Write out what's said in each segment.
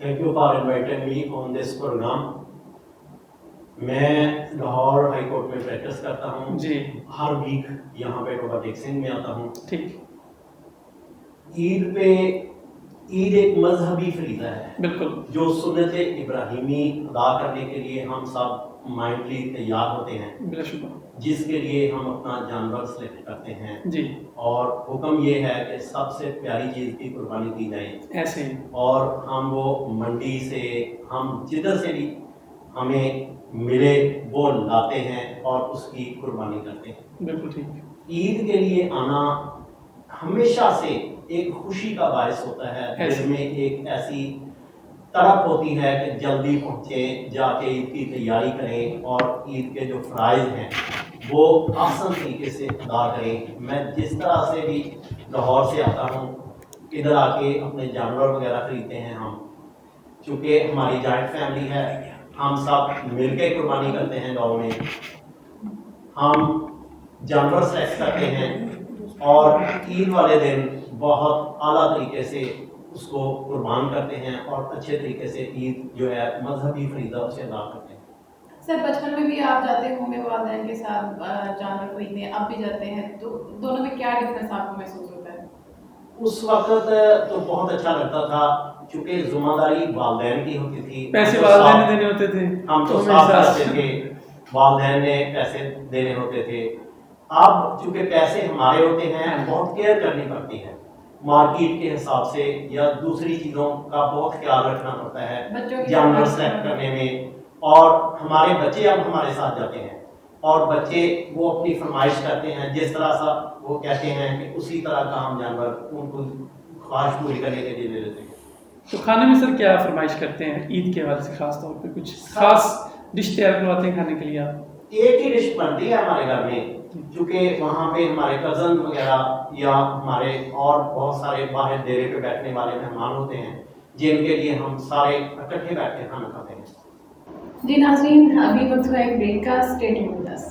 Thank you for inviting me on this program. میں Lahore high court میں practice کرتا ہوں جی ہر ویک یہاں پہ ٹوبا ٹیکسنگ میں آتا ہوں. ٹھیک. عید ایک مذہبی فریضہ ہے بالکل. جو سنت ابراہیمی ادا کرنے کے لیے ہم سب مائنڈلی تیار ہوتے ہیں, بلا شبہ. جس کے لیے ہم اپنا جانور سلیکٹ کرتے ہیں جی. اور حکم یہ ہے کہ سب سے پیاری چیز کی قربانی کی جائے. ایسے ہی. اور ہم وہ منڈی سے ہم جدھر سے بھی ہمیں ملے وہ لاتے ہیں اور اس کی قربانی کرتے ہیں. بالکل ٹھیک. عید کے لیے آنا ہمیشہ سے ایک خوشی کا باعث ہوتا ہے. دل میں ایک ایسی تڑپ ہوتی ہے کہ جلدی پہنچیں, جا کے عید کی تیاری کریں اور عید کے جو فرائض ہیں وہ آسان طریقے سے ادا کریں. میں جس طرح سے بھی لاہور سے آتا ہوں, ادھر آ کے اپنے جانور وغیرہ خریدتے ہیں ہم, چونکہ ہماری جوائنٹ فیملی ہے, ہم سب مل کے قربانی کرتے ہیں. گاؤں میں ہم جانور سلیکٹ کرتے ہیں اور عید والے دن بہت اعلیٰ طریقے سے اس کو قربان کرتے ہیں اور اچھے طریقے سے عید جو ہے مذہبی فریضہ اسے ادا کرتے ہیں. سر بچپن میں بھی آپ جاتے ہوں گے والدین کے ساتھ جانور خریدنے, اب بھی جاتے ہیں, تو دونوں میں کیا ڈفرینس آپ کو محسوس ہوتا ہے؟ اس وقت تو بہت اچھا لگتا تھا کیونکہ ذمہ داری والدین کی ہوتی تھی, پیسے والدین نے دینے ہوتے تھے, ہم تو ساتھ رہتے تھے, والدین نے پیسے دینے ہوتے تھے. اب چونکہ پیسے ہمارے ہوتے ہیں بہت کیئر کرنی پڑتی ہے, مارکیٹ کے حساب سے یا دوسری چیزوں کا بہت خیال رکھنا پڑتا ہے جانور سلیکٹ کرنے میں. اور ہمارے بچے اب ہمارے ساتھ جاتے ہیں اور بچے وہ اپنی فرمائش کرتے ہیں, جس طرح سا وہ کہتے ہیں کہ اسی طرح کا ہم جانور ان کو خواہش پوری کرنے کے لیے دے دیتے ہیں. تو کھانے میں سر کیا فرمائش کرتے ہیں عید کے حوالے سے, خاص طور پہ کچھ خاص ڈش تیار کرواتے ہیں کھانے کے لیے آپ؟ ایک ہی ڈش بنتی ہے ہمارے گھر میں, کیونکہ وہاں پہ ہمارے کزن وغیرہ یا ہمارے اور بہت سارے باہر ڈیرے پہ بیٹھنے والے مہمان ہوتے ہیں جن کے لیے ہم سارے اکٹھے بیٹھ کے کھانا کھاتے ہیں. جی ناظرین, ابھی وقت ہوا ایک بریک کا, اسٹے ٹیونڈ ود اس.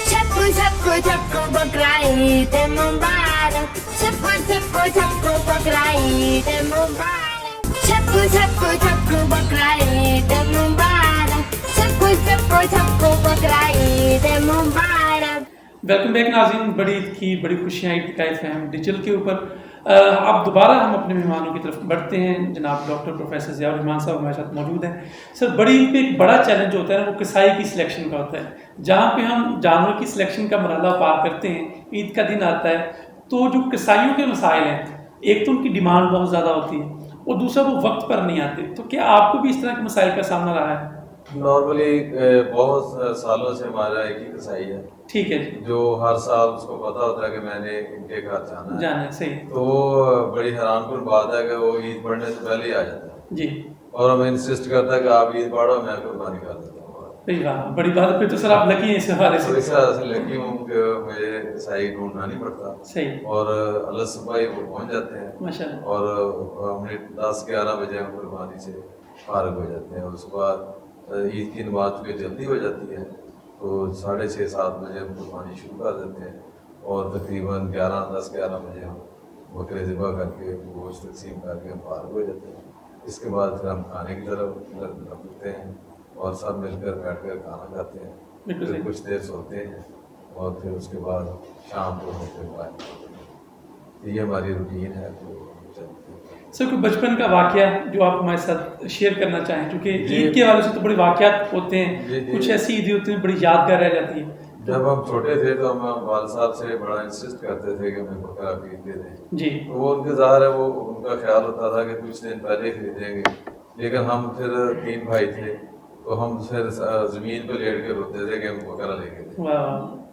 چپو چپو چپو بکرا عید مبارک, چپو چپو چپو بکرا عید مبارک, چپو چپو چپو بکرا عید مبارک, چپو چپو چپو بکرا عید مبارک. ویلکم بیک ناظرین. بڑی عید کی بڑی خوشیاں عید کا فہم ڈیجیٹل کے اوپر. اب دوبارہ ہم اپنے مہمانوں کی طرف بڑھتے ہیں. جناب ڈاکٹر پروفیسر ضیاء الرحمان صاحب ہمارے ساتھ موجود ہیں. سر بڑی عید پہ ایک بڑا چیلنج ہوتا ہے نا, وہ کسائی کی سلیکشن کا ہوتا ہے, جہاں پہ ہم جانور کی سلیکشن کا مرحلہ پار کرتے ہیں, عید کا دن آتا ہے تو جو کسائیوں کے مسائل ہیں, ایک تو ان کی ڈیمانڈ بہت زیادہ ہوتی ہے اور دوسرا وہ وقت پر نہیں آتے. تو کیا آپ کو بھی اس طرح کے مسائل کا سامنا رہا ہے؟ نارملی بہت سالوں سے ہمارا ایک ہی کسائی ہے. ٹھیک ہے جی. جو ہر سال اس کو پتا ہوتا ہے کہ میں نے ان کے گھر جانا ہے. صحیح. تو وہ بڑی حیران کن بات ہے کہ وہ عید پڑھنے سے پہلے ہی آ جاتا ہے جی, اور ہمیں انسسٹ کرتا ہے کہ آپ عید پڑھو, میں قربانی کر دیتا ہوں. بڑی بات ہے. پھر تو سر آپ لکی ہیں اس حوالے سے. اس طرح سے لکی ہوں کہ مجھے کسائی ڈھونڈنا نہیں پڑتا. صحیح. اور اللہ صبح ہی وہ پہنچ جاتے ہیں ماشاء اللہ. اور ہم 10-11 بجے ہم قربانی سے فارغ ہو جاتے ہیں. اور اس کے بعد عید کی نماز چونکہ جلدی ہو جاتی ہے تو 6:30-7 بجے ہم قربانی شروع کر دیتے ہیں اور تقریباً 10-11 بجے ہم بکرے ذبح کر کے گوشت تقسیم کر کے ہم فارغ ہو جاتے ہیں. اس کے بعد پھر ہم کھانے کی طرف لگتے ہیں اور سب مل کر بیٹھ کر کھانا کھاتے ہیں, پھر کچھ دیر سوتے ہیں اور پھر اس کے بعد شام کو ہوتے ہیں. یہ ہماری روٹین ہے. سر کوئی بچپن کا واقعہ جو آپ ہمارے ساتھ شیئر کرنا چاہیں, کیونکہ عید کے حوالے سے تو بڑے واقعات ہوتے ہیں, کچھ ایسی عیدیں ہوتی ہیں بڑی یادگار رہ جاتی ہیں. جب ہم چھوٹے تھے تو ہم والد صاحب سے بڑا انسسٹ کرتے تھے کہ ہمیں بکرا خرید دے دیں. جی. وہ ان کے ظاہر ہے وہ ان کا خیال ہوتا تھا کہ کچھ دن پہلے خریدیں گے, لیکن ہم پھر 3 بھائی تھے تو ہم پھر زمین پہ لیٹ کے روتے تھے کہ ہم بکرا لے کے دیں.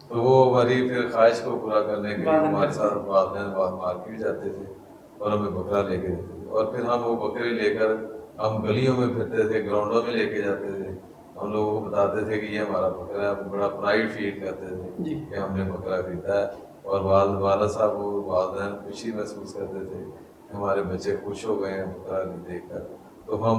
تو وہ ہماری پھر خواہش کو پورا کرنے کے لیے ہمارے ساتھ والدین مارکیٹ جاتے تھے اور ہمیں بکرا لے کے دیتے تھے. اور پھر ہم وہ بکرے لے کر ہم گلیوں میں پھرتے تھے, گراؤنڈوں میں لے کے جاتے تھے. ہم لوگوں کو بتاتے تھے کہ یہ ہمارا بکرا ہے, بڑا پرائڈ فیل کرتے تھے کہ ہم نے بکرا خریدا ہے. اور والد صاحب وہ والدین خوشی محسوس کرتے تھے کہ ہمارے بچے خوش ہو گئے ہیں بکرا دیکھ کر. تو ہم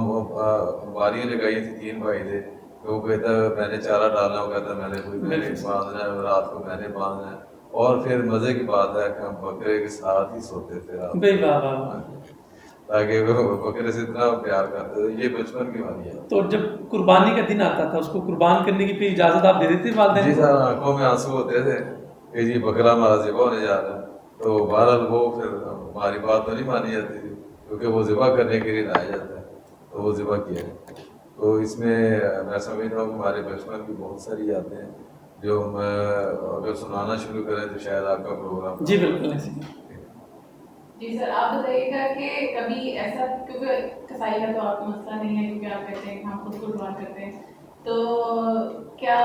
باریاں لگائی تھی, 3 بھائی تھے, تو وہ کہتا میں نے چارہ ڈالنا, وہ کہتا میں نے باندھنا ہے, رات کو میں نے باندھنا ہے. اور پھر مزے کی بات ہے کہ ہم بکرے کے ساتھ ہی سوتے تھے. تاکہ وہ بکرے سے اتنا پیار کرتے تھے. یہ بچپن کی بات ہے. تو جب قربانی کا دن آتا تھا اس کو قربان کرنے کی پھر اجازت آپ دے دیتے جی والدین؟ سر, آنکھوں میں آنسو ہوتے تھے کہ جی بکرا ہمارا ذبح ہونے جا رہا ہے. تو بہرحال وہ پھر ہماری بات تو نہیں مانی جاتی تھی کیونکہ وہ ذبح کرنے کے لیے لایا جاتا ہے, تو وہ ذبح کیا ہے. تو اس میں میں سمجھتا ہوں کہ ہمارے بچپن کی بہت ساری یادیں ہیں جو ہم اگر سنانا شروع کریں تو شاید آپ کا پروگرام. جی بالکل ایسے ہی. جی سر, آپ بتائیے گا کہ کبھی ایسا, کیونکہ کسائی کا تو آپ کو مسئلہ نہیں ہے کیونکہ آپ کہتے ہیں کہ ہم خود قربان کرتے ہیں, تو کیا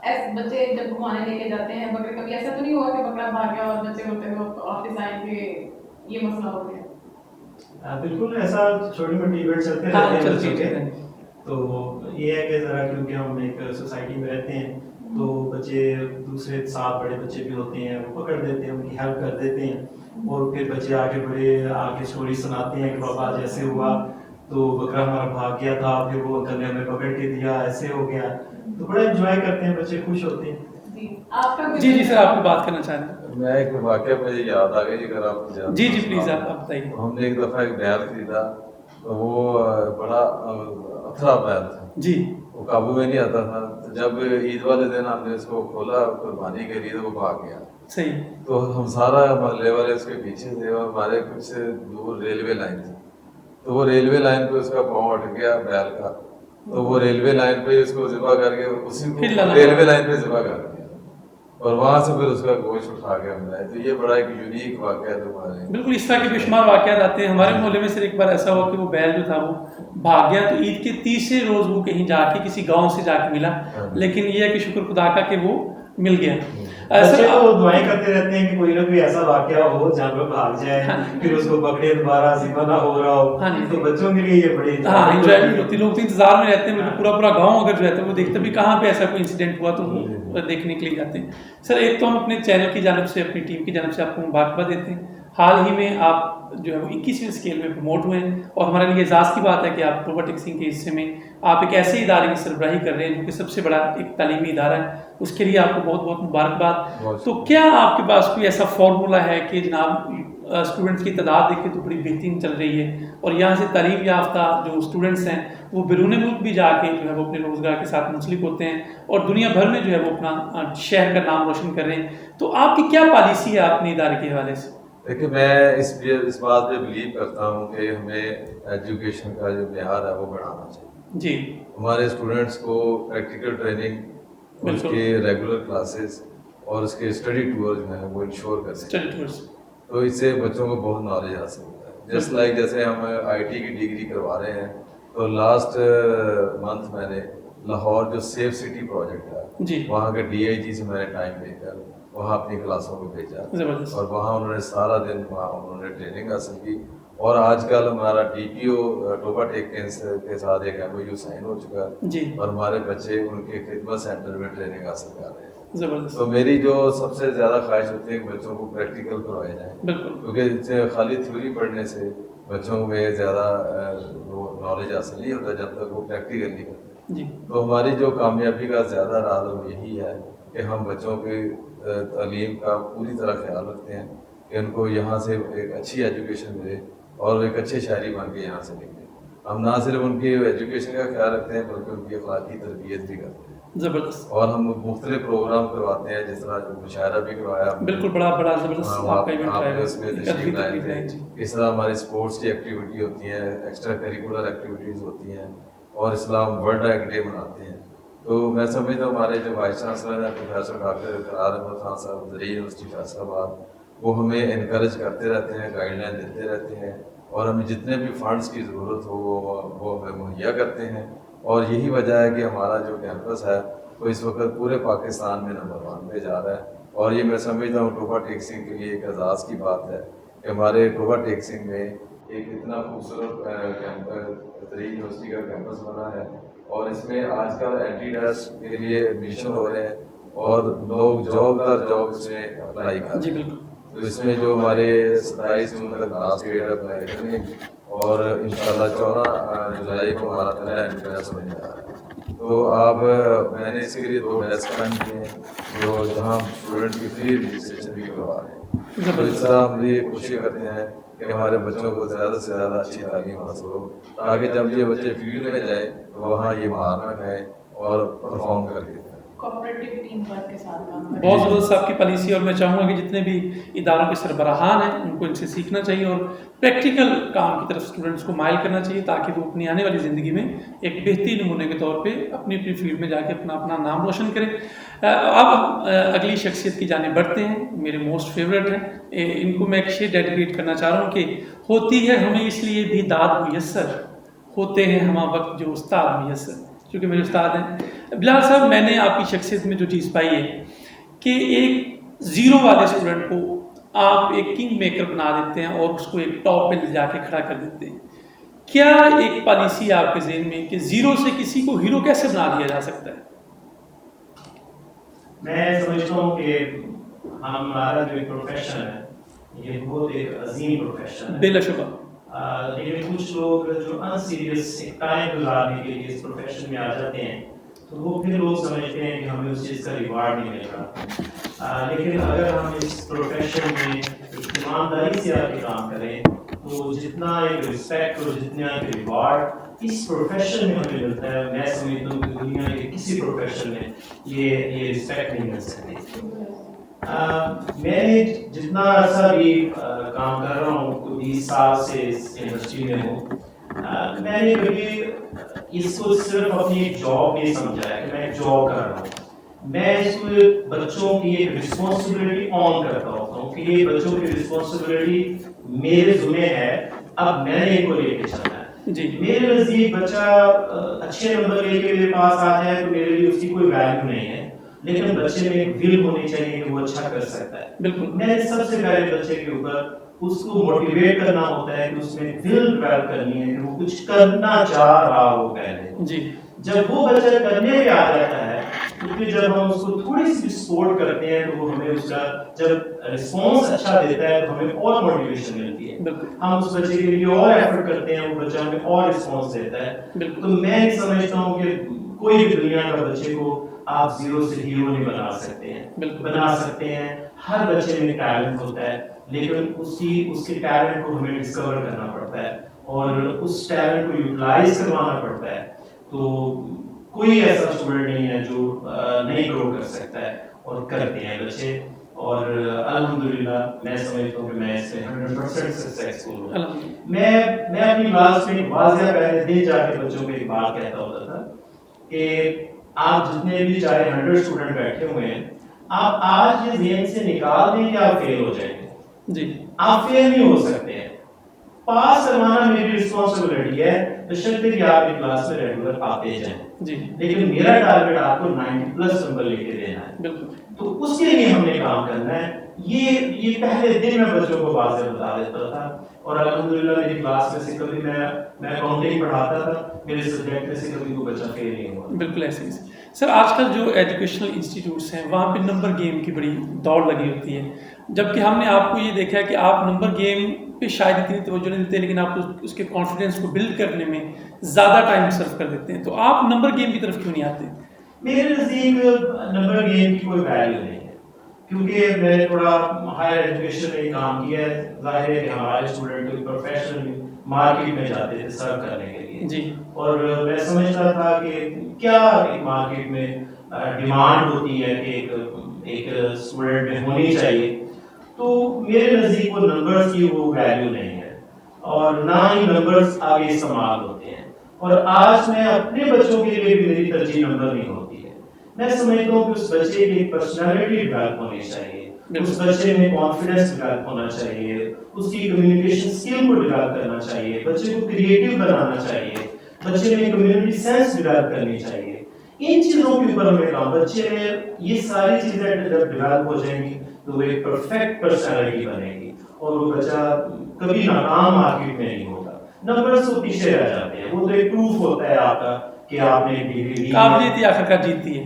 ایسے بچے جب گھمانے لے کے جاتے ہیں بکرے, کبھی ایسا تو نہیں ہوا کہ بکرا بھاگ گیا اور بچے ہوتے ہوئے آفس آئیں کہ یہ مسئلہ ہو گیا؟ بالکل ایسا چھوٹی موٹی ایونٹ چلتے ہاں رہتے ہیں چلتی بچوں کے. ہے. تو یہ ہے کہ ذرا کیونکہ ہم ایک سوسائٹی میں رہتے ہیں تو بچے دوسرے ساتھ بڑے بچے بھی ہوتے ہیں وہ پکڑ دیتے ہیں, ان کی ہیلپ کر دیتے ہیں, اور پھر بچے آگے آگے اسٹوری سناتے ہیں کہ بابا جیسے ہوا تو بکرا ہمارا بھاگ گیا تھا, پھر وہ انکل نے ہمیں پکڑ کے دیا, ایسے ہو گیا. تو بڑا انجوائے کرتے ہیں بچے, خوش ہوتے ہیں. جی آپ کا جی سر, آپ کو بات کرنا چاہ رہے ہیں. میں ایک واقعہ مجھے یاد آ گئی اگر آپ کو. جی پلیز آپ بتائیے. ہم نے ایک دفعہ ایک بیل خریدا تو وہ بڑا اتھرا بیل تھا جی, وہ قابو میں نہیں آتا تھا. تو جب عید والے دن ہم نے اس کو کھولا قربانی کے لیے تو وہ بھاگ گیا. صحیح. تو ہم سارا محلے والے اس کے پیچھے تھے اور ہمارے کچھ دور ریلوے لائن تھی. تو وہ ریلوے لائن پہ اس کا پاؤں اٹک گیا بیل کا, تو وہ ریلوے لائن پہ اس کو ذبح کر کے اسی کو ریلوے لائن پہ ذبح کر دیا اور وہاں سے پھر اس کا گوشت اٹھا کے ہم لائے. تو یہ بڑا ایک یونیک واقعہ ہے تمہارے. بالکل اس طرح کے بے شمار واقعات آتے ہیں. ہمارے محلے میں صرف ایک بار ایسا ہوا کہ وہ بیل جو تھا وہ بھاگ گیا, تو عید کے تیسرے روز وہ کہیں جا کے کسی گاؤں سے جا کے ملا, لیکن یہ ہے کہ شکر خدا کا کہ وہ مل گیا. بچے تو دعائیں کرتے رہتے ہیں کہ کوئی نہ کوئی ایسا واقعہ ہو جانور بھاگ جائے پھر اس کو پکڑے دوبارہ ذبح نہ ہو رہا ہو. تو بچوں کے لیے یہ بڑی انجوائمنٹ ہوتی ہے. لوگ تو انتظار میں رہتے ہیں, پورا گاؤں اگر جو رہتا ہے وہ دیکھتے بھی کہاں پہ ایسا کوئی انسیڈنٹ ہوا تو وہ دیکھنے کے لیے جاتے ہیں. سر ایک تو ہم اپنے چینل کی جانب سے اپنی ٹیم کی جانب سے آپ کو مبارکباد دیتے ہیں. حال ہی میں آپ جو ہے وہ 21ویں اسکیل میں پروموٹ ہوئے ہیں اور ہمارے لیے اعزاز کی بات ہے کہ آپ روبوٹکسنگ کے حصے میں آپ ایک ایسے ادارے کی سربراہی کر رہے ہیں جو کہ سب سے بڑا ایک تعلیمی ادارہ ہے. اس کے لیے آپ کو بہت بہت مبارکباد. تو کیا آپ کے پاس کوئی ایسا فارمولا ہے کہ جناب اسٹوڈنٹس کی تعداد دیکھیں تو بڑی بہترین چل رہی ہے اور یہاں سے تعلیم یافتہ جو اسٹوڈنٹس ہیں وہ بیرون ملک بھی جا کے جو ہے وہ اپنے روزگار کے ساتھ منسلک ہوتے ہیں اور دنیا بھر میں جو ہے وہ اپنا شہر کا نام روشن کر رہے ہیں. تو آپ کی کیا پالیسی ہے اپنے ادارے کے حوالے سے؟ دیکھیے میں اس بات پہ بلیو کرتا ہوں کہ ہمیں ایجوکیشن کا جو معیار ہے وہ بڑھانا چاہیے. جی, ہمارے اسٹوڈنٹس کو پریکٹیکل ٹریننگ, اس کے ریگولر کلاسز اور اس کے اسٹڈی ٹور جو ہیں وہ انشور کریں. تو اس سے بچوں کو بہت نالج حاصل ہوتا ہے. جسٹ لائک جیسے ہم IT کی ڈگری کروا رہے ہیں تو لاسٹ منتھ میں نے لاہور جو سیف سٹی پروجیکٹ ہے وہاں کے DIG سے میں نے ٹائم لے کر وہاں اپنی کلاسوں کو بھیجا اور وہاں انہوں نے سارا دن وہاں انہوں نے ٹریننگ حاصل کی. اور آج کل ہمارا DPO ٹوبا ٹیک کے ساتھ ایک MOU سائن ہو چکا ہے اور ہمارے بچے ان کے خدمت سینٹر میں ٹریننگ حاصل کر رہے ہیں. تو میری جو سب سے زیادہ خواہش ہوتی ہے کہ بچوں کو پریکٹیکل کروائے جائیں, کیونکہ خالی تھیوری پڑھنے سے بچوں میں زیادہ نالج حاصل نہیں ہوتا جب تک وہ پریکٹیکل نہیں کرتے. تو ہماری جو کامیابی کا زیادہ راز وہ یہی ہے کہ ہم بچوں کی تعلیم کا پوری طرح خیال رکھتے ہیں کہ ان کو یہاں سے ایک اچھی ایجوکیشن ملے اور ایک اچھے شہری بن کے یہاں سے نکلیں. ہم نہ صرف ان کی ایجوکیشن کا خیال رکھتے ہیں بلکہ ان کی اخلاقی تربیت بھی کرتے ہیں. زبردست. اور ہم مختلف پروگرام کرواتے ہیں جس طرح مشاعرہ بھی کروایا. بالکل بڑا زبردست آپ کا ایونٹ ہے. اس میں تشریف لائے تھے. اس طرح ہماری اسپورٹس کی ایکٹیویٹی ہوتی ہیں, ایکسٹرا کریکولر ایکٹیویٹیز ہوتی ہیں اور اسلام ورلڈ ایگ ڈے مناتے ہیں. تو میں سمجھتا ہوں ہمارے جو وائس چانسلر ہیں پروفیسر ڈاکٹر قرار احمد خان صاحب زرعی یونیورسٹی فیصل آباد, وہ ہمیں انکریج کرتے رہتے ہیں, گائیڈ لائن دیتے رہتے ہیں اور ہمیں جتنے بھی فنڈس کی ضرورت ہو وہ ہمیں مہیا کرتے ہیں. اور یہی وجہ ہے کہ ہمارا جو کیمپس ہے وہ اس وقت پورے پاکستان میں نمبر 1 پہ جا رہا ہے. اور یہ میں سمجھتا ہوں ٹوبا ٹیکسنگ کے لیے ایک اعزاز کی بات ہے کہ ہمارے ٹوبا ٹیکسنگ میں ایک اتنا خوبصورت زرعی یونیورسٹی کا کیمپس بنا ہے اور اس میں آج کل NT کے لیے ایڈمیشن ہو رہے ہیں اور لوگ جاب در جاب اس میں اپلائی کر رہے ہیں. تو اس میں جو ہمارے 27 جون تک لاسٹ ڈیٹ اپلائی کرنے اور انشاءاللہ 14 جولائی کو ہمارا پہلا انٹرنس ہونے جا رہا ہے. تو میں نے اس کے لیے 2 ڈیسک قائم کیے ہیں جہاں اسٹوڈنٹ کی فری رجسٹریشن بھی کروا رہے ہیں. تو اس طرح ہم یہ کوشش کرتے ہیں کہ ہمارے بچوں کو زیادہ سے زیادہ اچھی تعلیم حاصل ہو، تاکہ جب یہ بچے فیلڈ میں جائیں تو وہاں یہ مہار نہ کھائیں اور پرفارم کر کے دیں۔ کوآپریٹو ٹیم ورک کے ساتھ کام کریں۔ بہت زبردست آپ کی پالیسی، اور میں چاہوں گا کہ جتنے بھی اداروں کے سربراہان ہیں ان کو ان سے سیکھنا چاہیے اور پریکٹیکل کام کی طرف اسٹوڈنٹس کو مائل کرنا چاہیے، تاکہ وہ اپنی آنے والی زندگی میں ایک بہترین نمونے کے طور پہ اپنی اپنی فیلڈ میں جا کے اپنا نام روشن کریں۔ اب اگلی شخصیت کی جانب بڑھتے ہیں، میرے موسٹ فیوریٹ ہیں، ان کو میں ایک شعر ڈیڈیکیٹ کرنا چاہ رہا ہوں کہ ہوتی ہے ہمیں اس لیے بھی داد میسر، ہوتے ہیں ہمہ وقت جو استاد میسر، چونکہ میرے استاد ہیں۔ بلال صاحب، میں نے آپ کی شخصیت میں جو چیز پائی ہے کہ ایک زیرو والے اسٹوڈنٹ کو آپ ایک کنگ میکر بنا دیتے ہیں اور اس کو ایک ٹاپ پہ لے جا کے کھڑا کر دیتے ہیں۔ کیا ایک پالیسی آپ کے ذہن میں کہ زیرو سے کسی کو ہیرو کیسے بنا دیا جا سکتا ہے؟ میں سمجھتا ہوں کہ ہمارا جو ایک پروفیشن ہے یہ بہت ایک عظیم پروفیشن ہے، بلا شبہ، لیکن کچھ لوگ جو ان سیریس ٹائم گزارنے کے لیے اس پروفیشن میں آ جاتے ہیں تو وہ پھر لوگ سمجھتے ہیں کہ ہمیں اس چیز کا ریوارڈ نہیں مل رہا، لیکن اگر ہم اس پروفیشن میں ایمانداری سے آ کے کام کریں تو جتنا ایک رسپیکٹ اور جتنا ایک ریوارڈ اس پروفیشن میں ہمیں ملتا ہے، میں سمجھتا ہوں کہ دنیا کے کسی پروفیشن میں یہ رسپیکٹ نہیں مل سکتی۔ میں نے جتنا عرصہ بھی کام کر رہا ہوں، 20 سال سے اس انڈسٹری میں ہوں، میں نے کبھی اس کو صرف اپنی ایک جاب نہیں سمجھا ہے کہ میں ایک جاب کر رہا ہوں، میں اس کو بچوں کی ایک رسپانسبلٹی آن کرتا ہوتا ہوں کہ یہ بچوں کی رسپانسبلٹی میرے ذمہ ہے، اب میں نے ان کو لے کے چلنا ہے۔ جی، میرے نزدیک بچہ اچھے نمبر لے کے میرے پاس آ جائے تو میرے لیے اس کی کوئی ویلیو نہیں ہے، لیکن بچے میں ایک ول ہونی چاہیے کہ وہ اچھا کر سکتا ہے۔ بالکل، میں نے سب سے پہلے بچے کے اوپر اس کو موٹیویٹ کرنا ہوتا ہے کہ اس میں ول ڈیولپ کرنی ہے کہ وہ کچھ کرنا چاہ رہا ہو پہلے۔ جی، جب وہ بچہ کرنے پہ آ جاتا ہے تو پھر جب ہم اس کو تھوڑی سی سپورٹ کرتے ہیں تو وہ ہمیں اس کا جب رسپانس اچھا دیتا ہے تو ہمیں اور موٹیویشن ملتی ہے، بالکل، ہم اس بچے کے لیے اور ایفرٹ کرتے ہیں، وہ بچہ ہمیں اور رسپانس دیتا ہے۔ بالکل، تو میں سمجھتا ہوں کہ کوئی بھی دنیا کا بچے کو آپ زیرو سے ہیرو نہیں بنا سکتے ہیں، بالکل، بنا سکتے ہیں۔ ہر بچے میں ٹیلنٹ ہوتا ہے، لیکن اس کے ٹیلنٹ کو ہمیں ڈسکور کرنا پڑتا ہے اور اس ٹیلنٹ کو یوٹیلائز کروانا پڑتا ہے۔ تو کوئی ایسا اسٹوڈنٹ نہیں ہے جو نہیں گرو کر سکتا ہے، اور کرتے ہیں بچے، اور الحمدللہ میں سمجھتا ہوں کہ میں اس سے 100% سکسیسفل ہوں۔ الحمدللہ، میں اپنی کلاس میں واضح پہلے دن جا کے بچوں کو ایک بات کہتا ہوتا تھا کہ آپ جتنے بھی چاہے 100 اسٹوڈنٹ بیٹھے ہوئے ہیں، آپ آج یہ ذہن سے نکال دیں کہ آپ فیل ہو جائیں گے، جی، آپ فیل نہیں ہو سکتے ہیں۔ پاس کروانا میری رسپانسبلٹی ہے، بشرطے کہ آپ ایک کلاس میں ریگولر آتے جائیں، جی، لیکن میرا ٹارگیٹ آپ کو 90+ نمبر لے کے دینا ہے۔ بالکل، تو اس کے لیے ہم نے کام کرنا ہے۔ یہ پہلے دن میں بچوں کو واضح بتا دیتا تھا، اور الحمدللہ میری کلاس میں سے کبھی میں اکاؤنٹنگ پڑھاتا تھا، میرے سبجیکٹ میں سے کبھی کوئی بچہ فیل نہیں ہوا۔ بالکل ایسے ہی سر، آج کل جو ایجوکیشنل انسٹیٹیوٹس ہیں وہاں پہ نمبر گیم کی بڑی دوڑ لگی ہوتی ہے، جبکہ ہم نے آپ کو یہ دیکھا ہے کہ آپ نمبر گیم پہ شاید اتنی توجہ نہیں دیتے، لیکن آپ اس کے کانفیڈنس کو بلڈ کرنے میں زیادہ ٹائم صرف کر دیتے ہیں، تو آپ نمبر گیم کی طرف کیوں نہیں آتے؟ میرے نزدیک نمبر گیم کی کوئی ویلیو نہیں ہے، کیونکہ میں نے تھوڑا ہائر ایجوکیشن میں کام کیا ہے۔ ظاہر ہے کہ ہمارے اسٹوڈنٹ پروفیشنل مارکیٹ میں جاتے تھے سرو کرنے کے لیے، جی، اور میں سمجھتا تھا کہ کیا ایک مارکیٹ میں ڈیمانڈ ہوتی ہے کہ ایک اسٹوڈنٹ میں ہونی چاہیے، تو میرے نزدیک وہ نمبرز کی وہ ویلیو نہیں ہے، اور نہ ہی نمبرز آگے استعمال ہوتے ہیں۔ اور آج میں اپنے بچوں کے لیے بھی میری ترجیح نمبر نہیں ہوتی ہے، میں سمجھتا ہوں کہ اس بچے کی پرسنالٹی ڈیولپ ہونی چاہیے، اس بچے میں کانفیڈنس ڈیولپ ہونا چاہیے، اس کی کمیونیکیشن اسکل کو ڈیولپ کرنا چاہیے، بچے کو کریٹو بنانا چاہیے، بچے میں کمیونٹی سینس ڈیولپ کرنی چاہیے۔ ان چیزوں کے اوپر ہمیں کام، بچے میں یہ ساری چیزیں جب ڈیولپ ہو جائیں گی تو وہ ایک پرفیکٹ پرسنالٹی بنے گی، اور وہ بچہ کبھی ناکام مارکیٹ میں نہیں ہوگا۔ نمبرز تو پیچھے رہ جاتے ہیں، وہ تو ایک پروف ہوتا ہے آپ کا کہ آپ نے ایک ڈگری لی، قابلیت ہی آخرکار جیتتی ہے۔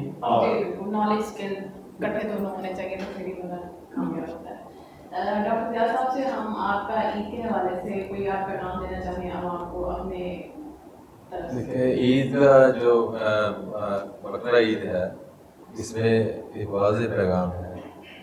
نالج اسکل کٹھے دونوں ہونے چاہیے تو پھر ہی بندہ کامیاب ہوتا ہے۔ ڈاکٹر زیاد صاحب سے ہم آپ کا عید کے حوالے سے کوئی آپ پیغام دینا چاہیں عوام کو اپنے طرف سے؟ دیکھیں، عید کا جو بقرہ عید ہے، اس میں ایک واضح پیغام ہے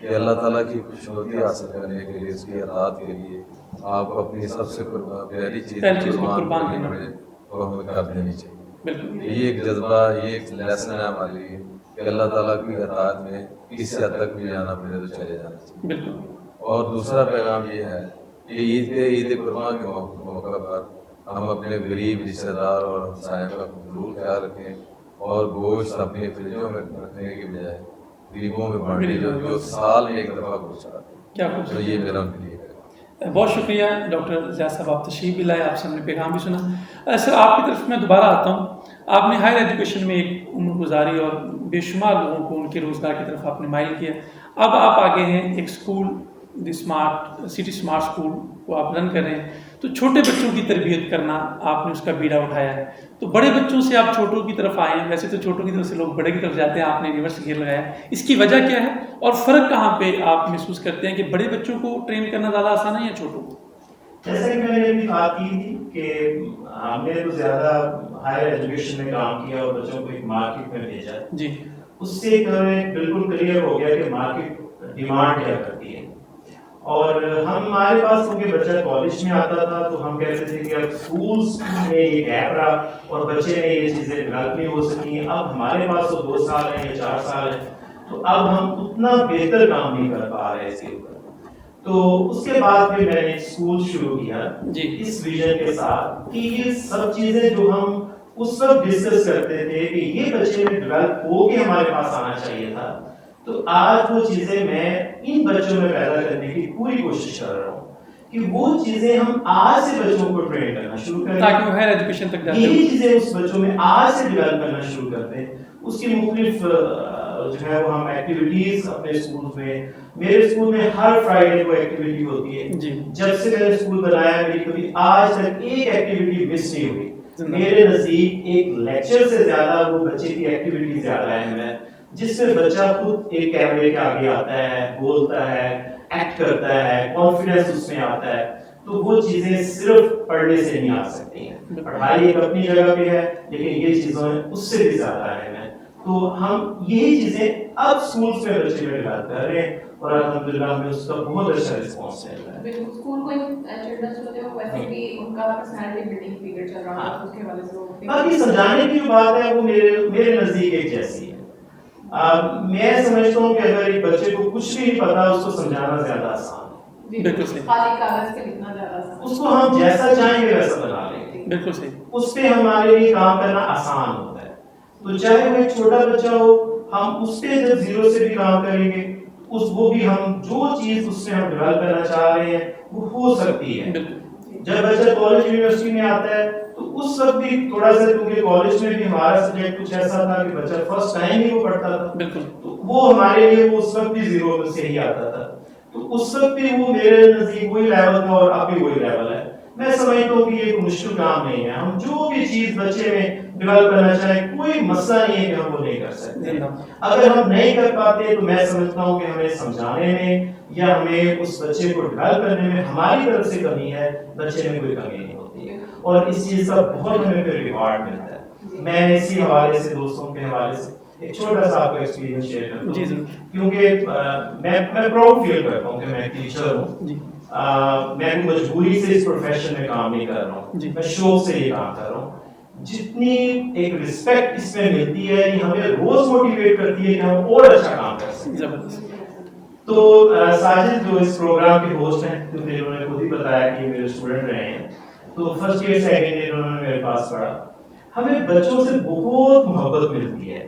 کہ اللہ تعالیٰ کی خوشنودی حاصل کرنے کے لیے، اس کی اطاعت کے لیے آپ اپنی سب سے پیاری چیز پہلی چیز کو قربان کرنا پڑے تو ہمیں کر دینی چاہیے. بالکل یہ ایک جذبہ، یہ ایک لیسن ہے ہمارے لیے کہ اللہ تعالیٰ کی اطاعت میں کسی حد تک بھی جانا پڑے تو چلے جانا چاہیے. بالکل. اور دوسرا پیغام یہ ہے کہ عید قربان کے موقع پر ہم اپنے غریب رشتہ دار اور ہمسایوں کا ضرور خیال رکھیں اور گوشت اپنے فریجوں میں رکھنے کے بجائے غریبوں میں بانٹے جو سال میں ایک دفعہ گوشت آتے ہیں. کیا تو خوبصورت. یہ میرا ان کے لیے ہے. بہت شکریہ ڈاکٹر زیاد صاحب، آپ تشریف بھی لائے، آپ سے ہم نے پیغام بھی سنا. سر آپ کی طرف میں دوبارہ آتا ہوں. آپ نے ہائر ایجوکیشن میں ایک عمر گزاری اور بے شمار لوگوں کو ان کے روزگار کی طرف آپ نے مائل کیا. اب آپ آگے ہیں ایک اسکول دی اسمارٹ سٹی اسمارٹ اسکول کو آپ رن کر رہے ہیں. تو چھوٹے بچوں کی تربیت کرنا آپ نے اس کا بیڑا اٹھایا ہے. تو بڑے بچوں سے آپ چھوٹوں کی طرف آئے ہیں. ویسے تو چھوٹوں کی طرف سے لوگ بڑے کی طرف جاتے ہیں، آپ نے ریورس گیئر لگایا. اس کی وجہ کیا ہے اور فرق کہاں پہ آپ محسوس کرتے ہیں کہ بڑے بچوں کو ٹرین کرنا زیادہ آسان ہے یا چھوٹوں کو؟ جیسا کہ میں نے بھی بات کی تھی کہ ہم نے تو زیادہ ہائر ایجوکیشن میں کام کیا اور بچوں کو ایک مارکیٹ میں بھیجا. جی. اس سے ہمیں بالکل کلیئر ہو گیا کہ مارکیٹ ڈیمانڈ کیا کرتی ہے. اور ہمارے پاس کیونکہ بچہ کالج میں آتا تھا تو ہم کہتے تھے کہ اب اسکولس میں یہ گیپ رہا اور بچے میں یہ چیزیں ڈیولپ نہیں ہو سکی. اب ہمارے پاس تو 2 سال ہیں یا 4 سال ہیں تو اب ہم اتنا بہتر کام نہیں کر پا رہے اس کے اوپر. تو اس کے بعد پھر میں نے اسکول شروع کیا اس ویژن کے ساتھ کہ یہ سب چیزیں جو ہم اس وقت ڈسکس کرتے تھے کہ یہ بچے میں ڈیولپ ہو کے ہمارے پاس آنا چاہیے تھا، تو آج وہ چیزیں میں ان بچوں میں پیدا کرنے کی پوری کوشش کر رہا ہوں کہ وہ چیزیں ہم آج سے بچوں کو ٹرین کرنا شروع کریں تاکہ وہ ہائر ایجوکیشن تک جاتے ہیں. یہی چیزیں اس بچوں میں آج سے ڈیولپ کرنا شروع کرتے ہیں. اس کی مختلف جو ہے وہ ہم ایکٹیویٹیز اپنے اسکول میں، میرے اسکول میں ہر فرائیڈے کو ایکٹیویٹی ہوتی ہے. جب سے میں نے اسکول بنایا میری کبھی آج تک ایک ایکٹیویٹی مس نہیں ہوئی. میرے نزدیک ایک لیکچر سے زیادہ وہ بچے کی ایکٹیویٹی زیادہ اہم ہے جس میں بچہ خود ایک کیمرے کے آگے آتا ہے، بولتا ہے، ایکٹ کرتا ہے، کانفیڈنس اس میں آتا ہے. تو وہ چیزیں صرف پڑھنے سے نہیں آ سکتی ہیں. پڑھائی ایک اپنی جگہ پہ ہے لیکن یہ چیزیں اس سے بھی زیادہ اہم ہیں. تو ہم یہی چیزیں اب اسکولس میں بچے میں ڈیولپ کر رہے ہیں اور الحمدللہ ہمیں اس کا بہت اچھا رسپانس مل رہا ہے. اسکول کو چلڈرنس ہوتے ہیں ویسے بھی ان کا پرسنالٹی بلڈنگ پیریڈ چل رہا ہے، اس کے حوالے سے باقی سمجھانے کی جو بات ہے وہ میرے نزدیک ایک جیسی ہے. میں سمجھتا ہوں کہ اگر ایک بچے کو کچھ بھی نہیں پتا اس کو سمجھانا زیادہ آسان ہے. بالکل صحیح. خالی کاغذ سے لکھنا زیادہ آسان، اس کو ہم جیسا چاہیں گے ویسا بنا لیں گے. بالکل صحیح. اس پہ ہمارے لیے کام کرنا آسان ہوتا ہے. تو چاہے وہ ایک چھوٹا بچہ ہو، ہم اس پہ جب زیرو سے بھی کام کریں گے وہ بھی ہم جو چیز اس سے ہم ڈیولپ کرنا چاہ رہے ہیں وہ ہو سکتی ہے. جب بچہ کالج یونیورسٹی میں آتا ہے تو اس وقت بھی تھوڑا سا، کیونکہ کالج میں بھی ہمارا سبجیکٹ کچھ ایسا تھا کہ بچہ فرسٹ ٹائم ہی وہ پڑھتا تھا، تو وہ ہمارے لیے وہ اس وقت بھی زیرو سے ہی آتا تھا. تو اس وقت بھی وہ میرے نزدیک وہی لیول تھا اور اب بھی وہی لیول ہے. میں سمجھتا ہوں کہ یہ کوئی مشکل کام نہیں ہے. ہم جو بھی چیز بچے میں ڈیولپ کرنا چاہیں کوئی مسئلہ نہیں ہے کہ ہم وہ نہیں کر سکتے. اگر ہم نہیں کر پاتے تو میں سمجھتا ہوں کہ ہمیں سمجھانے میں یا ہمیں اس بچے کو ڈیولپ کرنے میں ہماری طرف سے کمی ہے، بچے میں کوئی کمی نہیں ہوتی ہے. اور اس چیز کا بہت ہمیں پھر ریوارڈ ملتا ہے. میں اسی حوالے سے دوستوں کے حوالے سے ایک چھوٹا سا آپ کا ایکسپیرینس شیئر کرتا ہوں کیونکہ میں پراؤڈ فیل کرتا ہوں کہ میں ایک ٹیچر ہوں. میں مجبوری سے اس پروفیشن میں کام نہیں کر رہا ہوں، میں شوق سے یہ کام کر رہا ہوں. جتنی ایک رسپیکٹ اس میں ملتی ہے یہ ہمیں روز موٹیویٹ کرتی ہے کہ ہم اور اچھا کام کر سکیں. تو ساجد جو اس پروگرام کے ہوسٹ ہیں، کیونکہ انہوں نے خود ہی بتایا کہ میرے اسٹوڈنٹ رہے ہیں، تو فرسٹ ایئر سیکنڈ ایئر انہوں نے میرے پاس پڑھا. ہمیں بچوں سے بہت محبت ملتی ہے.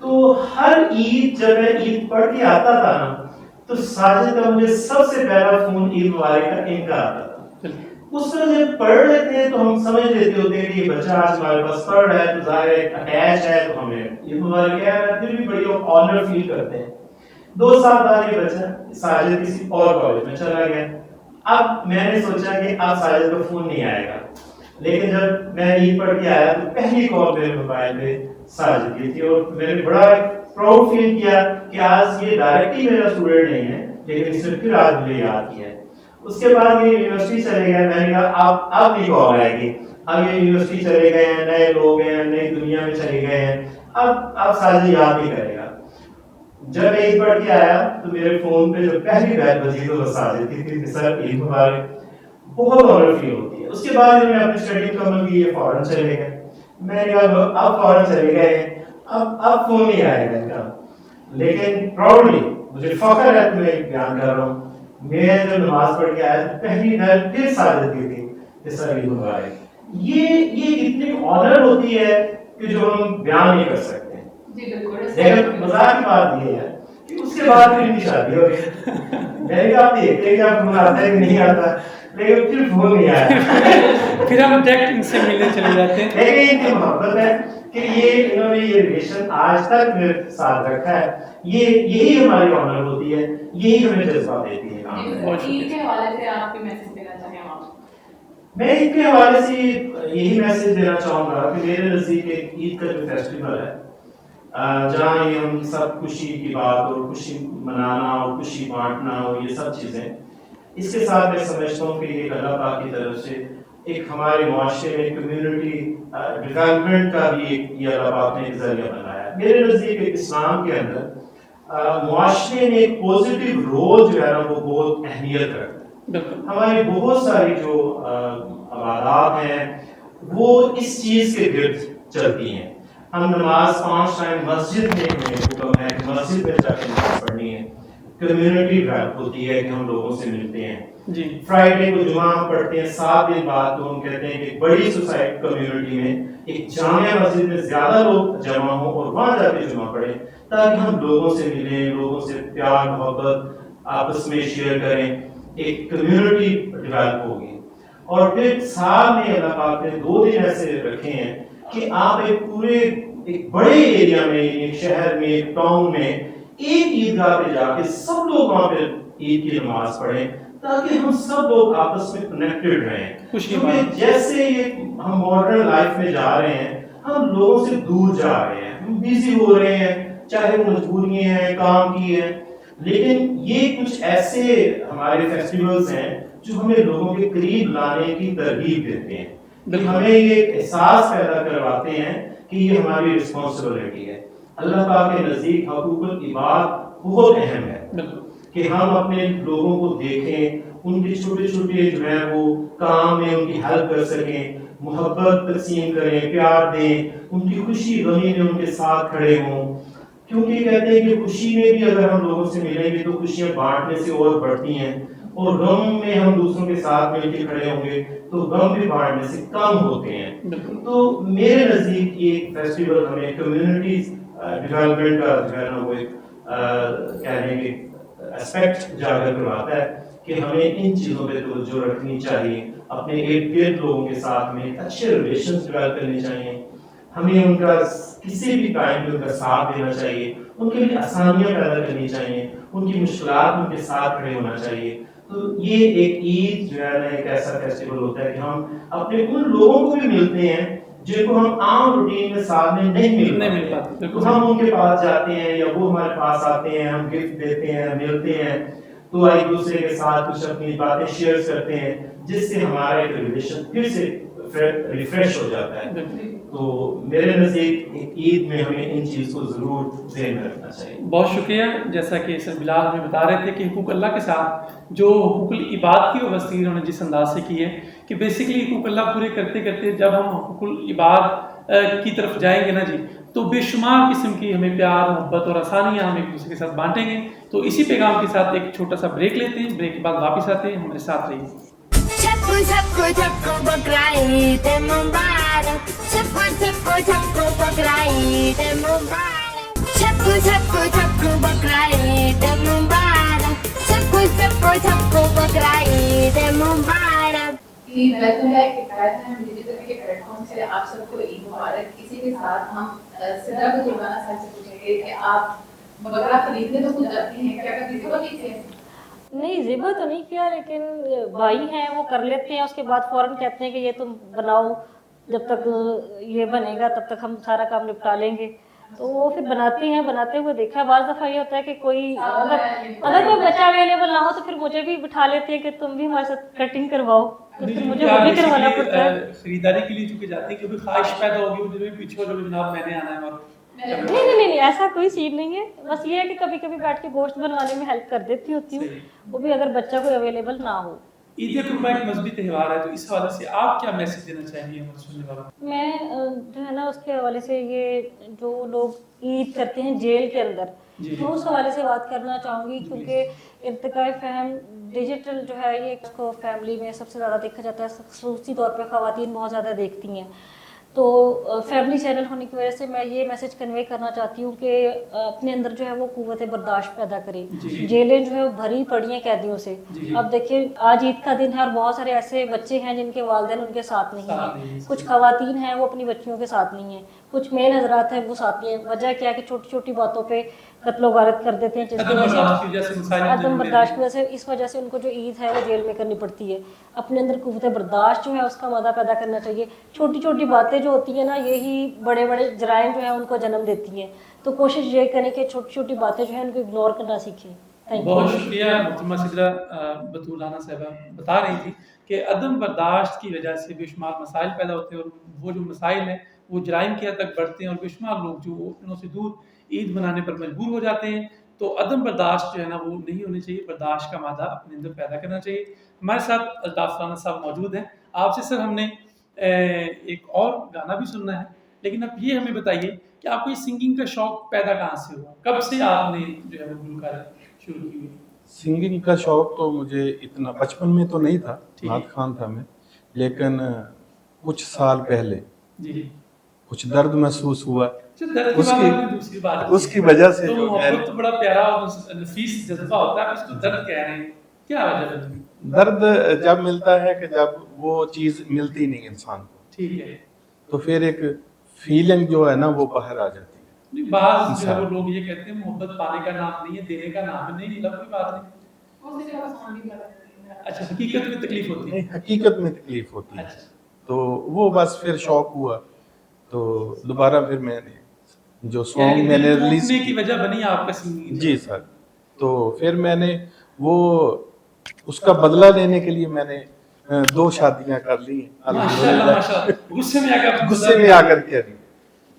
تو ہر عید جب میں عید پڑھ کے آتا تھا نا تو ساجد کا مجھے سب سے پہلا فون عید مبارک کا ان کا آتا تھا. اس طرح جب پڑھ لیتے ہیں تو ہم سمجھ لیتے ہوتے ہیں کہ یہ بچہ آج ہمارے پاس پڑھ رہا ہے تو ظاہر ہے اٹیچ ہے، تو ہمیں عید مبارک کہہ رہا ہے، پھر بھی بڑی آنر فیل کرتے ہیں. 2 سال بعد یہ بچہ ساجد کسی اور کالج میں چلا گیا. اب میں نے سوچا کہ اب ساجد کا فون نہیں آئے گا، لیکن جب میں عید پڑھ کے آیا تو پہلی کال میرے موبائل پہ ساجد کی تھی اور میں نے بڑا پراؤڈ فیل کیا کہ آج یہ ڈائریکٹلی میرا اسٹوڈنٹ نہیں ہے لیکن اس نے پھر آج مجھے یاد کیا ہے. اس کے بعد یہ یونیورسٹی چلے گئے. میں نے کہا اب نہیں کال آئے گی، اب یہ یونیورسٹی چلے گئے ہیں، نئے لوگ ہیں، نئی دنیا میں چلے گئے ہیں، اب ساجد یاد نہیں کرے گا. جب میں عید پڑھ کے آیا تو میرے فون پہ جو پہلی بیل بجی تو وہ ساجد کی تھی کہ سر عید مبارک. بہت آنر فیل ہوتی ہے. اس کے بعد میں اپنی اسٹڈی مکمل کی, یہ فورن چلے گئے. میں نے کہا اب فورن چلے گئے, اب فون نہیں آئے گا ان کا, لیکن پراؤڈلی مجھے فخر ہے کہ میں بیان کر رہا ہوں, میں جب نماز پڑھ کے آیا پہلی نل پھر سعادت کی تھی اس طرح عید مبارک. یہ اتنی آنر ہوتی ہے کہ جو ہم بیان نہیں کر سکتے. جی بالکل. لیکن مزاق کی بات یہ ہے کہ اس کے بعد پھر ان کی شادی ہو گئی. میں بھی آپ دیکھتے ہیں کہ آپ فون آتا ہے کہ نہیں آتا, لیکن پھر فون نہیں آیا. پھر ہم ڈائریکٹ ان سے ملنے چلے جاتے ہیں. لیکن ان کی محبت ہے کہ یہ انہوں نے یہ ریلیشن آج تک میرے ساتھ رکھا ہے. یہی ہماری آنر ہوتی ہے, یہی ہمیں جذبہ دیتی ہے. عید کے حوالے سے آپ کے میسج دینا چاہیں آپ؟ میں عید کے حوالے سے یہی میسج دینا چاہوں گا کہ میرے نزدیک ایک عید کا جو فیسٹیول ہے جہاں یہ ہم سب خوشی کی بات اور خوشی منانا اور خوشی بانٹنا اور یہ سب چیزیں, اس کے ساتھ میں سمجھتا ہوں کہ یہ اللہ پاک کی طرف سے ایک ہمارے معاشرے میں کمیونٹی ڈیولپمنٹ کا بھی یہ اللہ پاک نے ایک ذریعہ بنایا ہے. میرے نزدیک اسلام کے اندر معاشرے میں ایک پازیٹیو رول جو ہے نا وہ بہت اہمیت رکھتا ہے. ہماری بہت ساری جو عبادات ہیں وہ اس چیز کے گرد چلتی ہیں. ہم نماز 5 ٹائم مسجد میں ہمیں حکم ہے کہ مسجد میں جا کے نماز پڑھنی ہے. کمیونٹی ڈیولپ ہوتی ہے کہ ہم لوگوں سے ملتے ہیں. جی فرائیڈے کو جمعہ ہم پڑھتے ہیں 7 دن بعد, تو ہم کہتے ہیں کہ ایک بڑی سوسائٹی کمیونٹی میں ایک جامع مسجد میں زیادہ لوگ جمع ہوں اور وہاں جا کے جمعہ پڑھیں تاکہ ہم لوگوں سے ملیں, لوگوں سے پیار محبت آپس میں شیئر کریں, ایک کمیونٹی ڈیولپ ہوگی. اور پھر سال میں اللہ پاک نے 2 دن ایسے رکھے ہیں کہ آپ ایک بڑے ایریا میں, ایک شہر میں, ایک ٹاؤن میں ایک عیدگاہ پہ جا کے سب لوگ وہاں پہ عید کی نماز پڑھیں تاکہ ہم سب لوگ آپس میں کنیکٹڈ رہیں. کیونکہ جیسے یہ ہم ماڈرن لائف میں جا رہے ہیں ہم لوگوں سے دور جا رہے ہیں, ہم بیزی ہو رہے ہیں, چاہے وہ مجبوریاں ہیں, کام کی ہیں, لیکن یہ کچھ ایسے ہمارے فیسٹیولز ہیں جو ہمیں لوگوں کے قریب لانے کی ترغیب دیتے ہیں, ہمیں یہ احساس پیدا کرواتے ہیں کہ یہ ہماری رسپانسبلٹی ہے. اللہ پاک کے نزدیک حقوق العباد بہت اہم ہے کہ ہم اپنے لوگوں کو دیکھیں, ان کے چھوٹے چھوٹے جو ہیں وہ کام میں ان کی ہیلپ کر سکیں, محبت تقسیم کریں, پیار دیں, ان کی خوشی غمی میں ان کے ساتھ کھڑے ہوں. کیونکہ کہتے ہیں کہ خوشی میں بھی اگر ہم لوگوں سے ملیں گے تو خوشیاں بانٹنے سے اور بڑھتی ہیں, اور غم میں ہم دوسروں کے ساتھ مل کے کھڑے ہوں گے تو غم بھی بانٹنے سے کم ہوتے ہیں. تو میرے نزدیک یہ فیسٹیول ہمیں کمیونٹیز ڈیولپمنٹ کا جو ہے نا وہ ایک کہنے کے اسپیکٹ اجاگر کرواتا ہے کہ ہمیں ان چیزوں پہ توجہ رکھنی چاہیے, اپنے ارد گرد لوگوں کے ساتھ میں اچھے ریلیشنز ڈیولپ کرنے چاہیے, ہمیں ان کا کسی بھی ٹائم میں ان کا ساتھ دینا چاہیے, ان کے لیے آسانیاں پیدا کرنی چاہیے, ان کی مشکلات ان کے ساتھ کھڑے ہونا چاہیے. تو یہ ایک عید جو ہے نا ایک ایسا فیسٹیول ہوتا ہے کہ ہم اپنے ان لوگوں کو بھی ملتے ہیں جن کو ہم عام روٹین میں ساتھ میں نہیں مل پاتے, تو ہم ان کے پاس جاتے ہیں یا وہ ہمارے پاس آتے ہیں, ہم گفٹ دیتے ہیں, ملتے ہیں, تو ایک دوسرے کے ساتھ کچھ اپنی باتیں شیئر کرتے ہیں جس سے ہمارا ایک ریلیشن پھر سے ریفریش ہو جاتا ہے. تو میرے نزدیک عید میں ہمیں ان چیز کو ضرور ذہن میں رکھنا چاہیے. بہت شکریہ. جیسا کہ سر بلال ہمیں بتا رہے تھے کہ حقوق اللہ کے ساتھ جو حقوق العباد کی وسیع انہوں نے جس انداز سے کی ہے کہ بیسیکلی حقوق اللہ پورے کرتے کرتے جب ہم حقوق العباد کی طرف جائیں گے نا جی, تو بے شمار قسم کی ہمیں پیار محبت اور آسانیاں ہم ایک دوسرے کے ساتھ بانٹیں گے. تو اسی پیغام کے ساتھ ایک چھوٹا سا بریک لیتے ہیں, بریک کے بعد واپس آتے ہیں, ہمارے ساتھ رہیے. چپو چپو چپو بکرا عید مبارک, چپو چپو چپو بکرا عید مبارک, چپو چپو چپو بکرا عید مبارک, چپو چپو چپو بکرا عید مبارک. عید تو ہے کہ ہم ڈیجیٹل کے پلیٹ فارم سے آپ سب کو عید مبارک. اسی کے ساتھ ہم سدرا کو جرمانہ صاحب سے پوچھیں گے کہ آپ بکرا خریدنے تو خود جاتی ہیں, کیا کبھی ذبح کی تھے؟ نہیں ذبح تو نہیں کیا, لیکن بھائی ہیں وہ کر لیتے ہیں, اس کے بعد فوراً کہتے ہیں کہ یہ تم بناؤ, جب تک یہ بنے گا تب تک ہم سارا کام نپٹا لیں گے. تو وہ پھر بناتے ہیں, بناتے ہوئے دیکھا. بعض دفعہ یہ ہوتا ہے کہ کوئی اگر کوئی بچہ اویلیبل نہ ہو تو پھر مجھے بھی بٹھا لیتے ہیں کہ تم بھی ہمارے ساتھ کٹنگ کرواؤ, تو پھر مجھے وہ بھی کروانا پڑتا ہے. خریداری کے لیے چونکہ جاتے ہیں کیونکہ خواہش پیدا ہوگی وہ جو پیچھے جو جناب میں نے آنا ہے. اور نہیں ایسا کوئی سین نہیں ہے, بس یہ ہے کہ کبھی کبھی بیٹھ کے گوشت بنوانے میں ہیلپ کر دیتی ہوتی ہوں, وہ بھی اگر بچہ کوئی اویلیبل نہ ہو. عید قربہ ایک مذہبی تہوار ہے، تو اس حوالے سے آپ کیا میسج دینا چاہیں گے ہمارے سننے والوں کو؟ میں جو ہے نا اس کے حوالے سے یہ جو لوگ عید کرتے ہیں جیل کے اندر، جی میں اس حوالے سے بات کرنا چاہوں گی، کیونکہ ارتقاء فہم ڈیجیٹل جو ہے یہ اس کو فیملی میں سب سے زیادہ دیکھا جاتا ہے، خصوصی طور پہ خواتین بہت زیادہ دیکھتی ہیں. تو فیملی چینل ہونے کی وجہ سے میں یہ میسج کنوے کرنا چاہتی ہوں کہ اپنے اندر جو ہے وہ قوت برداشت پیدا کریں. جیلیں جو ہے وہ بھری پڑی ہیں قیدیوں سے. اب دیکھیں آج عید کا دن ہے اور بہت سارے ایسے بچے ہیں جن کے والدین ان کے ساتھ نہیں ہیں، کچھ خواتین ہیں وہ اپنی بچیوں کے ساتھ نہیں ہیں، کچھ میل حضرات ہیں وہ ساتھ نہیں ہیں. وجہ کیا ہے کہ چھوٹی چھوٹی باتوں پہ قتل و غارت کر دیتے ہیں، جس کی وجہ سے عدم برداشت کی وجہ سے اس وجہ سے ان کو جو عید ہے وہ جیل میں کرنی پڑتی ہے. اپنے اندر قوت برداشت جو ہے اس کا مادہ پیدا کرنا چاہیے. چھوٹی چھوٹی باتیں جو ہوتی ہیں نا یہی بڑے بڑے جرائم جو ہیں ان کو جنم دیتی ہیں. تو کوشش یہ کریں کہ چھوٹی چھوٹی باتیں جو ہیں ان کو اگنور کرنا سیکھیں. بہت شکریہ محترمہ سدرہ بطول رانا صاحبہ بتا رہی تھی کہ عدم برداشت کی وجہ سے بے شمار مسائل پیدا ہوتے ہیں، اور وہ جو مسائل ہیں وہ جرائم کی حد تک بڑھتے ہیں، اور بے شمار لوگ جو انہوں سے دور عید منانے پر مجبور ہو جاتے ہیں. تو عدم برداشت جو ہے نا وہ نہیں ہونی چاہیے، برداشت کا مادہ اپنے اندر پیدا کرنا چاہیے. ہمارے ساتھ الطاف رانا صاحب موجود ہیں. آپ سے سر ہم نے ایک اور گانا بھی سننا ہے، لیکن اب یہ ہمیں بتائیے کہ آپ کو یہ سنگنگ کا شوق پیدا کہاں سے ہوا؟ کب سے آپ نے جو ہے وہ گلوکاری شروع کی ہوئی؟ سنگنگ کا شوق تو مجھے اتنا بچپن میں تو نہیں تھا، نعت خوان تھا میں، لیکن کچھ سال پہلے کچھ درد محسوس ہوا، اس کی وجہ سے جو محبت تو بڑا پیارا اور نفیس جذبہ ہوتا ہے، اس کو درد کہہ رہے ہیں، کیا وجہ ہے؟ درد جب ملتا ہے کہ جب وہ چیز ملتی نہیں انسان کو، ٹھیک ہے، تو پھر ایک فیلنگ جو ہے نا وہ باہر آ جاتی ہے. بعض جو ہے وہ لوگ یہ کہتے ہیں محبت پانے کا نام نہیں ہے، دینے کا نام ہے. نہیں ملا کوئی بات نہیں. اچھا حقیقت میں تکلیف ہوتی ہے؟ نہیں، حقیقت میں تکلیف ہوتی ہے. تو وہ بس پھر شوق ہوا، تو دوبارہ پھر میں نے جو سانگ میں نے ریلیز کی وجہ بنی آپ کا سنگنگ. جی سر. تو پھر میں نے وہ اس کا بدلہ لینے کے لیے میں نے 2 شادیاں کر لی ہیں غصے میں آ کر کے.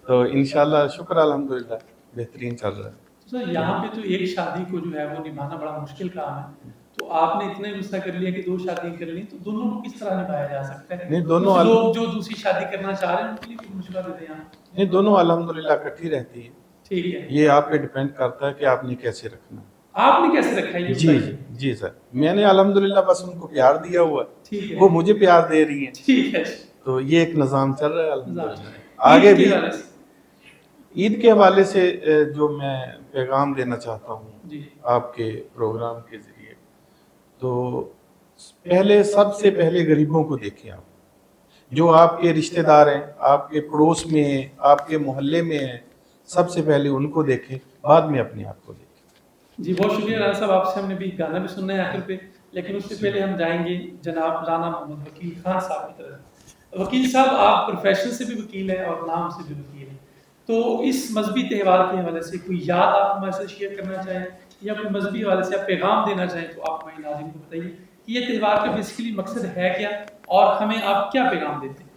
تو انشاءاللہ شکر الحمدللہ بہترین چل رہا ہے. سر یہاں پہ تو ایک شادی کو جو ہے وہ نبھانا بڑا مشکل کام ہے، تو آپ نے اتنے غصہ کر لیا کہ 2 شادی کر لی، تو دونوں کو کس طرح نبھایا جا سکتا ہے؟ نہیں دونوں لوگ جو دوسری شادی کرنا چاہ رہے ہیں ان کے لیے بھی مشورہ دیتے ہیں. نہیں دونوں الحمدللہ اکٹھی رہتی ہے. ٹھیک ہے، یہ آپ پہ ڈیپینڈ کرتا ہے کہ آپ نے کیسے رکھنا ہے. آپ نے کیسے رکھا ہے؟ جی جی سر، میں نے الحمدللہ بس ان کو پیار دیا ہوا ہے، وہ مجھے پیار دے رہی ہیں. ٹھیک ہے، تو یہ ایک نظام چل رہا ہے الحمدللہ. آگے بھی عید کے حوالے سے جو میں پیغام دینا چاہتا ہوں آپ کے پروگرام کے ذریعے، تو پہلے سب سے پہلے غریبوں کو دیکھیں. آپ جو آپ کے رشتہ دار ہیں، آپ کے پڑوس میں ہیں، آپ کے محلے میں ہیں، سب سے پہلے ان کو دیکھیں، بعد میں اپنے آپ کو دیکھیں. جی بہت شکریہ رانا صاحب. آپ سے ہم نے بھی گانا بھی سننا ہے آخر پہ، لیکن اس سے پہلے ہم جائیں گے جناب رانا محمد وکیل خان صاحب کی طرف. وکیل صاحب آپ پروفیشن سے بھی وکیل ہیں اور نام سے بھی وکیل ہیں، تو اس مذہبی تہوار کے حوالے سے کوئی یاد آپ ہمارے ساتھ شیئر کرنا چاہیں یا کوئی مذہبی حوالے سے آپ پیغام دینا چاہیں تو آپ ہمارے ناظرین کو بتائیے کہ یہ تہوار کا بیسیکلی مقصد ہے کیا اور ہمیں آپ کیا پیغام دیتے ہیں؟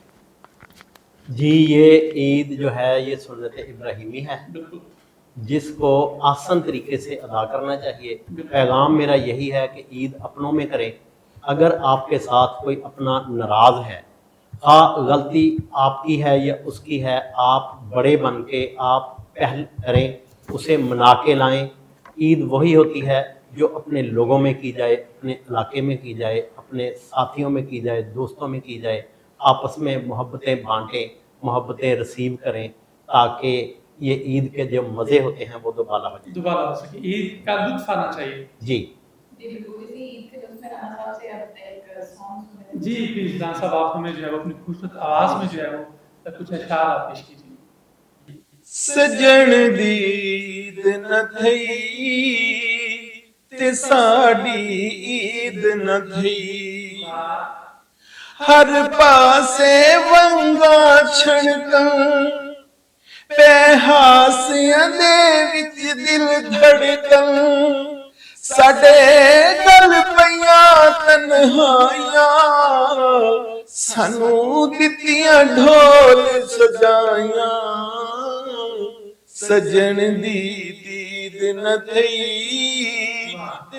جی یہ عید جو ہے یہ سنت ابراہیمی ہے، جس کو آسان طریقے سے ادا کرنا چاہیے. پیغام میرا یہی ہے کہ عید اپنوں میں کریں. اگر آپ کے ساتھ کوئی اپنا ناراض ہے، غلطی آپ کی ہے یا اس کی ہے، آپ بڑے بن کے آپ پہل کریں، اسے منا کے لائیں. عید وہی ہوتی ہے جو اپنے لوگوں میں کی جائے، اپنے علاقے میں کی جائے، اپنے ساتھیوں میں کی جائے، دوستوں میں کی جائے. آپس میں محبتیں بانٹیں، محبتیں رسیو کریں، تاکہ یہ عید کے جو مزے ہوتے ہیں وہ دوبارہ ہو جائیں. دوبارہ ہو سکے، عید کا لطف آنا چاہیے. جی جی پلیز رانا صاحب آپ ہمیں جو ہے اپنی خوبصورت آواز میں جو ہے وہ کچھ اشعار آپ پیش کیجیے. سجن دی عید نہ تھئی تے ساڈی عید نہ تھئی، ہر پاسے ونگا چھڑکن پہ ہاسیاں دے وچ دل دھڑکن، ساڈے گل پیاں تنہائیاں سانو دتیاں ڈھول سجائیاں، سجن دی دید نہ تھئی